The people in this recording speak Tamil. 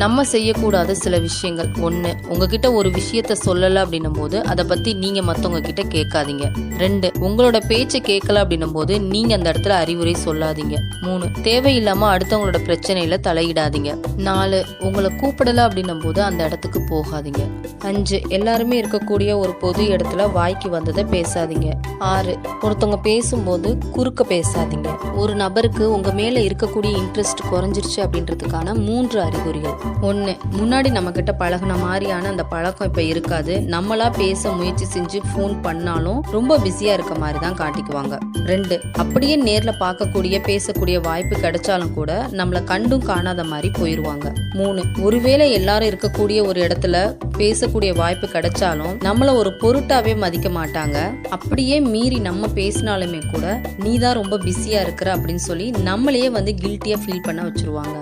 நம்ம செய்யக்கூடாத சில விஷயங்கள். 1, உங்ககிட்ட ஒரு விஷயத்த சொல்லலை அப்படின்னும் போது அதை பற்றி நீங்கள் மற்றவங்க கிட்ட கேட்காதீங்க. 2, உங்களோட பேச்சை கேட்கல அப்படின்னும் போது நீங்கள் அந்த இடத்துல அறிவுரை சொல்லாதீங்க. 3, தேவையில்லாமல் அடுத்தவங்களோட பிரச்சனையில தலையிடாதீங்க. 4, உங்களை கூப்பிடலை அப்படின்னும் போது அந்த இடத்துக்கு போகாதீங்க. 5, எல்லாருமே இருக்கக்கூடிய ஒரு பொது இடத்துல வாய்க்கு வந்ததை பேசாதீங்க. 6, ஒருத்தவங்க பேசும்போது குறுக்க பேசாதீங்க. ஒரு நபருக்கு உங்கள் மேலே இருக்கக்கூடிய இன்ட்ரெஸ்ட் குறைஞ்சிருச்சு அப்படின்றதுக்கான 3 அறிகுறிகள். 1, முன்னாடி நம்மக்கிட்ட பழகின மாதிரியான அந்த பழக்கம் இப்போ இருக்காது. நம்மளா பேச முயற்சி செஞ்சு ஃபோன் பண்ணாலும் ரொம்ப பிஸியாக இருக்க மாதிரி தான் காட்டிக்குவாங்க. 2, அப்படியே நேரில் பார்க்கக்கூடிய பேசக்கூடிய வாய்ப்பு கிடைச்சாலும் கூட நம்மளை கண்டும் காணாத மாதிரி போயிடுவாங்க. 3, ஒருவேளை எல்லாரும் இருக்கக்கூடிய ஒரு இடத்துல பேசக்கூடிய வாய்ப்பு கிடைச்சாலும் நம்மளை ஒரு பொருட்டாவே மதிக்க மாட்டாங்க. அப்படியே மீறி நம்ம பேசினாலுமே கூட நீ தான் ரொம்ப பிஸியாக இருக்கிற அப்படின்னு சொல்லி நம்மளையே கில்ட்டியாக ஃபீல் பண்ண வச்சிருவாங்க.